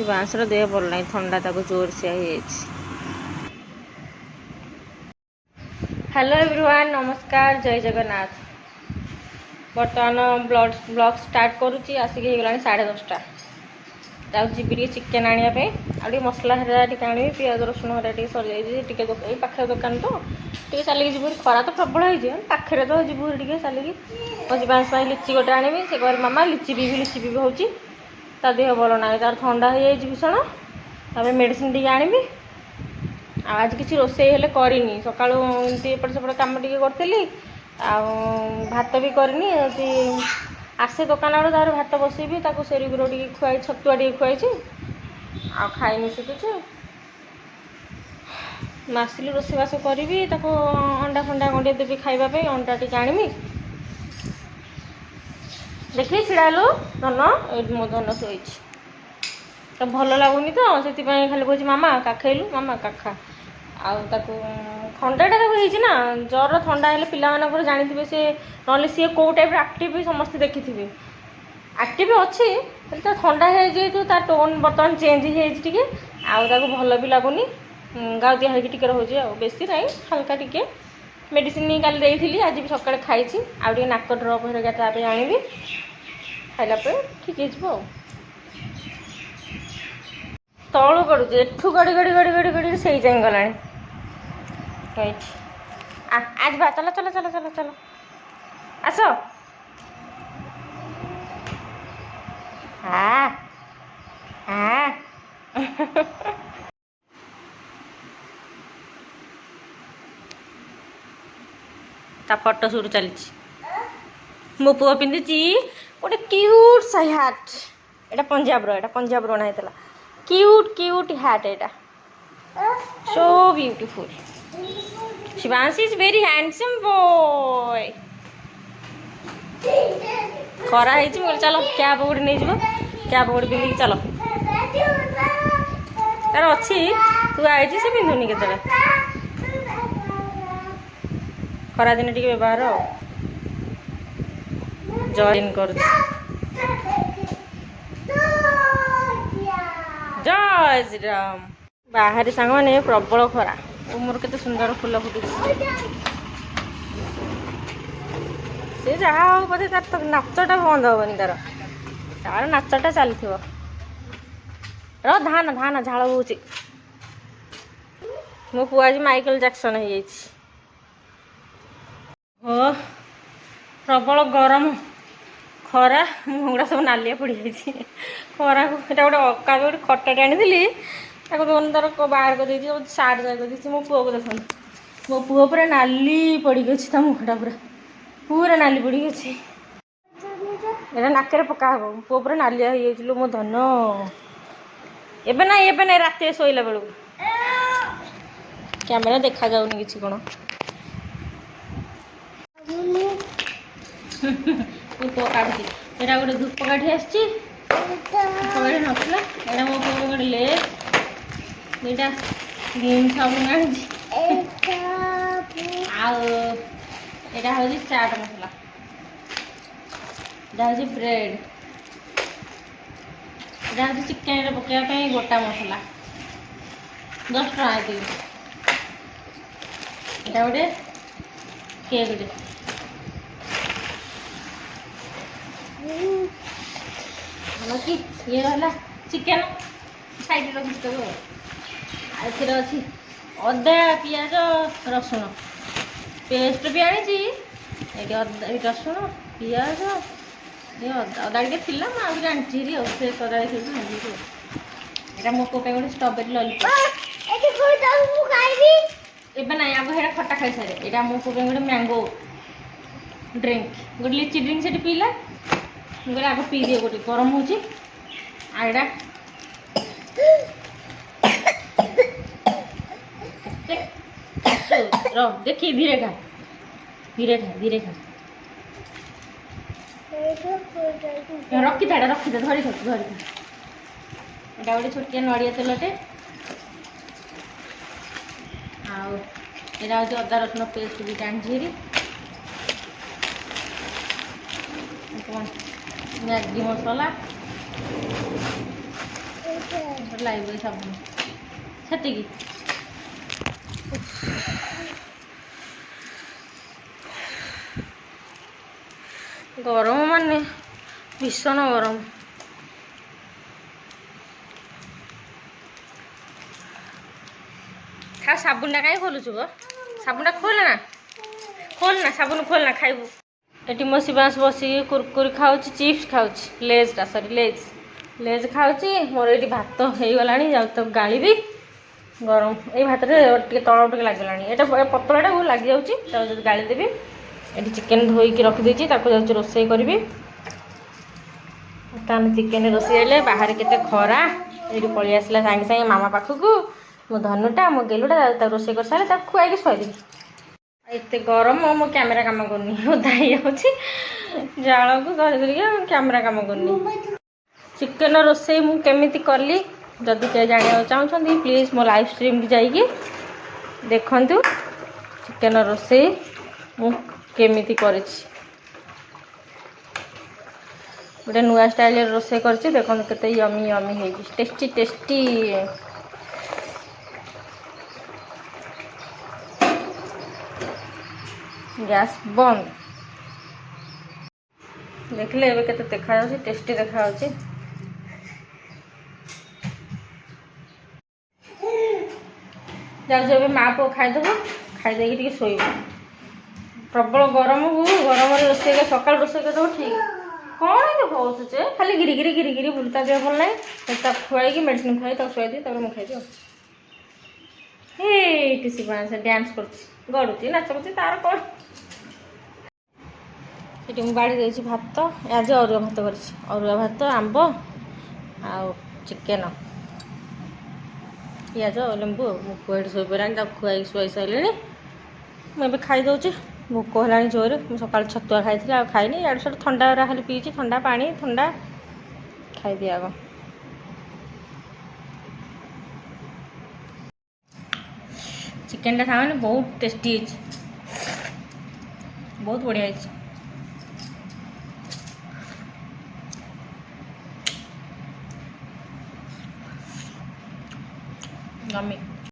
ଶିବାଂଶର ଦେହ ଭଲ ନାହିଁ, ଥଣ୍ଡା ତାକୁ ଜୋରସେ ହେଇଯାଇଛି। ହ୍ୟାଲୋ ଏଭ୍ରିୱାନ୍, ନମସ୍କାର, ଜୟ ଜଗନ୍ନାଥ। ବର୍ତ୍ତମାନ ବ୍ଲଗ୍ ଷ୍ଟାର୍ଟ କରୁଛି। ଆସିକି ହେଇଗଲାଣି 10:30। ଯାଉଛି ଯିବି ଟିକେ ଚିକେନ୍ ଆଣିବା ପାଇଁ, ଆଉ ଟିକେ ମସଲା ହେରା ଟିକେ ଆଣିବି, ପିଆଜ ରସୁଣ ହେରା ଟିକେ ସରିଯାଇଛି, ଟିକେ ଏଇ ପାଖରେ ଦୋକାନ ତ ଟିକେ ଚାଲିକି ଯିବୁ। ଖରା ତ ପ୍ରବଳ ହେଇଛି, ପାଖରେ ତ ଯିବୁ ଟିକେ ଚାଲିକି। ମୋ ଶିବାଂଶ ପାଇଁ ଲିଚି ଗୋଟେ ଆଣିବି। ସେ କହିଲେ ମାମା ଲିଚି ପିଇବି ହେଉଛି। ତା ଦେହ ଭଲ ନାହିଁ, ତାର ଥଣ୍ଡା ହେଇଯାଇଛି ଭୀଷଣ। ତାପରେ ମେଡ଼ିସିନ ଟିକେ ଆଣିବି। ଆଉ ଆଜି କିଛି ରୋଷେଇ ହେଲେ କରିନି, ସକାଳୁ ଏମିତି ଏପଟ ସେପଟ କାମ ଟିକେ କରିଥିଲି। ଆଉ ଭାତ ବି କରିନି। ଯଦି ଆସେ ଦୋକାନ ଆଡ଼ୁ ତାପରେ ଭାତ ବସେଇବି, ତାକୁ ସେରିଗୁର ଟିକେ ଖୁଆଇ, ଛତୁଆ ଟିକେ ଖୁଆଇଛି, ଆଉ ଖାଇନି ସେ କିଛି। ଆସିଲି ରୋଷେଇବାସ କରିବି, ତାକୁ ଅଣ୍ଡା ଫଣ୍ଡା ଗଣ୍ଡେ ଦେବି ଖାଇବା ପାଇଁ, ଅଣ୍ଡା ଟିକେ ଆଣିବି। ଦେଖିକି ଛିଡ଼ା ହେଲୁ ଧନ, ଏଇଠି ମୋ ଧନ ଶୋଇଛି। ତ ଭଲ ଲାଗୁନି ତ ସେଥିପାଇଁ ଖାଲି କହୁଛି ମାମା କାଖେଇଲୁ, ମାମା କାଖା। ଆଉ ତାକୁ ଥଣ୍ଡାଟା ତାକୁ ହେଇଛି ନା, ଜ୍ୱର ଥଣ୍ଡା ହେଲେ ପିଲାମାନଙ୍କର ଜାଣିଥିବେ ସେ, ନହେଲେ ସିଏ କେଉଁ ଟାଇପ୍ର ଆକ୍ଟିଭ୍ ବି ସମସ୍ତେ ଦେଖିଥିବେ। ଆକ୍ଟିଭ୍ ଅଛି, ହେଲେ ତା ଥଣ୍ଡା ହେଇଯାଇଛୁ, ତା ଟୋନ୍ ବର୍ତ୍ତମାନ ଚେଞ୍ଜ ହେଇଯାଇଛି ଟିକେ। ଆଉ ତାକୁ ଭଲ ବି ଲାଗୁନି, ଗାଉଦିଆ ହେଇକି ଟିକେ ରହୁଛି। ଆଉ ବେଶୀ ନାହିଁ, ହାଲକା ଟିକେ। ମେଡ଼ିସିନ କାଲି ଦେଇଥିଲି, ଆଜି ବି ସକାଳେ ଖାଇଛି। ଆଉ ଟିକେ ନାକ ଡ୍ରପ୍ ହେରିକା ତା ପାଇଁ ଆଣିବି, ଖାଇଲା ପରେ ଠିକ୍ ହେଇଯିବ। ଆଉ ତଳୁ ଗଡ଼ୁଛି, ଏଠୁ ଗଡ଼ି ଗଡ଼ି ଗଡ଼ି ଗଡ଼ି ଗଡ଼ି ସେଇ ଯାଏଁ ଗଲାଣି। ଏଇଠି ଆଜି ବା ଚାଲ ଚାଲ ଚାଲ ଚାଲ ଚାଲ ଆସ। ତା ଫଟୋ ସୁଟ୍ ଚାଲିଛି। ମୋ ପୁଅ ପିନ୍ଧିଛି ଗୋଟେ କ୍ୟୁଟ୍ ସାଇ ହ୍ୟାଟ୍। ଏଇଟା ପଞ୍ଜାବର ଅଣା ହେଇଥିଲା। କ୍ୟୁଟ୍ ହ୍ୟାଟ୍ ଏଇଟା, so beautiful. Shivansh is very handsome boy. ଖରା ହେଇଛି, ମୁଁ କହିଲି ଚାଲ କ୍ୟାପ୍ ଗୋଟେ ନେଇଯିବ, କ୍ୟାପ୍ ଗୋଟେ ପିନ୍ଧିକି ଚାଲ। ତାର ଅଛି, ଥୁଆ ହେଇଛି, ସେ ପିନ୍ଧୁନି କେତେବେଳେ। ଖରାଦିନେ ଟିକେ ବ୍ୟବହାର ଆଉ। ଜଏନ୍ କରୁଛି। ଜୟ ଶ୍ରୀରାମ। ବାହାରେ ସାଙ୍ଗମାନେ ପ୍ରବଳ ଖରା। ମୋର କେତେ ସୁନ୍ଦର ଫୁଲ ଫୁଟୁଛି। ସେ ଯାହା ହଉ ବୋଧେ ତାର ନାଚଟା ବନ୍ଦ ହବନି, ତାର ନାଚଟା ଚାଲିଥିବ। ଧାନ ଝାଳ ବହୁଛି। ମୋ ପୁଅ ଆଜି ମାଇକେଲ ଜ୍ୟାକ୍ସନ୍ ହେଇଯାଇଛି। ପ୍ରବଳ ଗରମ, ଖରା, ମୁହଁଗୁଡ଼ା ସବୁ ନାଲିଆ ପଡ଼ିଯାଇଛି ଖରାକୁ। ଏଇଟା ଗୋଟେ ଖଟାଟେ ଆଣିଥିଲି, ତାକୁ ଦଉନ ତାର ବାହାର କରିଦେଇଛି, ସାର୍ଟ ଯାକ କରିଦେଇଛି। ମୋ ପୁଅକୁ ଦେଖନ୍ତୁ, ମୋ ପୁଅ ପୁରା ନାଲି ପଡ଼ିକି ଅଛି, ତା ମୁହଁଟା ପୁରା ନାଲି ପଡ଼ିକି ଅଛି। ଏଇଟା ନାକରେ ପକା ହବ। ମୋ ପୁଅ ପୁରା ନାଲିଆ ହେଇଯାଇଛି ଲୋ ମୋ ଧନ। ଏବେ ନାଇଁ, ରାତିରେ ଶୋଇଲା ବେଳକୁ। କ୍ୟାମେରା ଦେଖାଯାଉନି କିଛି କ'ଣ। ଧୂପ କାଢୁଛି। ଏଇଟା ଗୋଟେ ଧୂପ କାଠି ଆସିଛି, ଧୂପକାଠି ନଥିଲା। ଏଇଟା ମୋ ପୁଅ ଗୋଟେ ଲେସ୍, ଦୁଇଟା ଗ୍ରୀନ୍ ସାବୁନ ଆଣିଛି। ଆଉ ଏଇଟା ହେଉଛି ଚାଟ୍ ମସଲା, ଏଇଟା ହେଉଛି ବ୍ରେଡ୍, ଏଇଟା ହେଉଛି ଚିକେନରେ ପକାଇବା ପାଇଁ ଗୋଟା ମସଲା, 10 ଟଙ୍କା ଏତିକି। ଏଇଟା ଗୋଟେ କେକ୍ଟେ। କି ଇଏ ହେଲା ଚିକେନ୍ ସାଇଡ଼ରେ ରଖିଛି ତାକୁ। ଆଉ ଏଥିରେ ଅଛି ଅଦା, ପିଆଜ, ରସୁଣ ପେଷ୍ଟ ବି ଆଣିଛି। ଏଇଠି ରସୁଣ, ପିଆଜ, ଅଦା ଟିକେ ଥିଲା, ମୁଁ ଆଉ ଟିକେ ଆଣିଛି ହେରି ଆଉ ଫ୍ରେଶ୍ ଅଦା ଦେଖିକି ଆଣିଛି। ଏଇଟା ମୋ ପୁଅ ପାଇଁ ଗୋଟେ ଷ୍ଟ୍ରବେରୀ ଲଲିପପ୍। ଏବେ ନାହିଁ, ଆଗ ସେଇଟା ଖଟା ଖାଇସାରେ। ଏଇଟା ମୋ ପୁଅ ପାଇଁ ଗୋଟେ ମ୍ୟାଙ୍ଗୋ ଡ୍ରିଙ୍କ୍, ଗୋଟେ ଲିଚି ଡ୍ରିଙ୍କ୍ ସେଠି ପିଇଲା। ମୁଁ କହିଲି ଆଗ ପିଇଦିଏ, ଗୋଟେ ଗରମ ହେଉଛି। ଆଉ ଏଇଟା ଦେଖି ଧୀରେ ଖା। ରଖିଥା ଧରି। ଏଇଟା ଗୋଟେ ଛୋଟିଆ ନଡ଼ିଆ ତେଲଟେ। ଆଉ ଏଇଟା ହେଉଛି ଅଦା ରସୁଣ ପେଷ୍ଟ ଦୁଇଟା ଆଣିଛି ହେରି। ମ୍ୟାଗି ମସଲା, ଲାଇବ୍ରେରୀ ସାବୁନ ସେତିକି। ଗରମ ମାନେ ଭୀଷଣ ଗରମ। ଖା ସାବୁନଟା କାହିଁ ଖୋଲୁଛୁ ଗ? ସାବୁନଟା ଖୋଲନା ସାବୁନ ଖୋଲନା ଖାଇବୁ। ଏଠି ମୋ ଶିବାଂଶ ବସିକି କୁରକୁରି ଖାଉଛି, ଚିପ୍ସ ଖାଉଛି, ଲେଜ୍ ଖାଉଛି। ମୋର ଏଇଠି ଭାତ ହେଇଗଲାଣି, ଯାଉ ତାକୁ ଗାଳିବି। ଗରମ ଏଇ ଭାତରେ ଟିକେ ତଳ ଟିକେ ଲାଗିଗଲାଣି, ଏଇଟା ପତଳାଟାକୁ ଲାଗିଯାଉଛି, ତାକୁ ଯଦି ଗାଳି ଦେବି। ଏଠି ଚିକେନ୍ ଧୋଇକି ରଖିଦେଇଛି, ତାକୁ ଯାଉଛି ରୋଷେଇ କରିବି। ତାହେଲେ ଚିକେନ୍ ରୋଷେଇ ହେଲେ ବାହାରେ କେତେ ଖରା, ଏଇଠି ପଳେଇ ଆସିଲା ସାଙ୍ଗେ ସାଙ୍ଗେ ମାମା ପାଖକୁ। ମୋ ଧନୁଟା ମୋ ଗେଲୁଟା ତାକୁ ରୋଷେଇ କରିସାରିଲେ ତାକୁ ଖୁଆଇକି ଶୁଆଇଦେବି। ଏତେ ଗରମ ମୋ କ୍ୟାମେରା କାମ କରୁନି, ଓଦା ହେଇଯାଉଛି ଜାଳକୁ ଧରି ଧରିକି କ୍ୟାମେରା କାମ କରୁନି। ଚିକେନ୍ ରୋଷେଇ ମୁଁ କେମିତି କଲି ଯଦି କେହି ଜାଣିବାକୁ ଚାହୁଁଛନ୍ତି ପ୍ଲିଜ୍ ମୋ ଲାଇଭ୍ ଷ୍ଟ୍ରିମ୍କି ଯାଇକି ଦେଖନ୍ତୁ ଚିକେନ୍ ରୋଷେଇ ମୁଁ କେମିତି କରିଛି। ଗୋଟେ ନୂଆ ଷ୍ଟାଇଲ୍ରେ ରୋଷେଇ କରିଛି, ଦେଖନ୍ତୁ କେତେ ୟମି ହେଇଛି, ଟେଷ୍ଟି। ଗ୍ୟାସ୍ ବନ୍ଦ। ଦେଖିଲେ ଏବେ କେତେ ଦେଖାଯାଉଛି, ଟେଷ୍ଟି ଦେଖାଯାଉଛି। ଯାଉଛି ଏବେ ମା ପୁଅ ଖାଇଦେବୁ, ଖାଇଦେଇକି ଟିକେ ଶୋଇବୁ। ପ୍ରବଳ ଗରମକୁ ଗରମରେ ରୋଷେଇ ସକାଳୁ ରୋଷେଇ କରିଦେବୁ ଠିକ୍। କ'ଣ ଏମିତି ହଉଛୁ ଯେ ଖାଲି ଗିରିଗିରି ବୁଲି, ତା ଦେହ ଭଲ ନାହିଁ। ତାକୁ ଖୁଆଇକି ମେଡ଼ିସିନ୍ ଖୁଆଇ ତାକୁ ଶୁଆଇଦେବି, ତାପରେ ମୁଁ ଖାଇବି ଆଉ। ଏଇଠି ଶିବାଂଶ ଡ୍ୟାନ୍ସ କରୁଛି, ଗଡ଼ୁଛି, ନାଚ କରୁଛି, ତାର କ'ଣ। ଏଠି ମୁଁ ବାଢ଼ି ଦେଇଛି ଭାତ, ଆଜି ଅରୁଆ ଭାତ କରିଛି, ଅରୁଆ ଭାତ, ଆମ୍ବ ଆଉ ଚିକେନ୍, ପିଆଜ ଲେମ୍ବୁ। ମୋ ପୁଅ ଏଠି ଶୋଇପଡ଼ିଲାଣି, ତାକୁ ଖୁଆଇକି ଶୁଆଇ ସାରିଲିଣି। ମୁଁ ଏବେ ଖାଇଦେଉଛି, ଭୋକ ହେଲାଣି ଜୋରରେ। ମୁଁ ସକାଳୁ ଛତୁଆ ଖାଇଥିଲି, ଆଉ ଖାଇନି। ଇଆଡ଼ୁ ସିଆଡ଼ୁ ଥଣ୍ଡା ଖାଲି ପିଇଛି, ଥଣ୍ଡା ପାଣି ଥଣ୍ଡା ଖାଇଦିଏ ଆଗ। ଚିକେନ୍ଟା ଖାଇମାନେ ବହୁତ ଟେଷ୍ଟି ହେଇଛି, ବହୁତ ବଢ଼ିଆ ହେଇଛି। Yummy.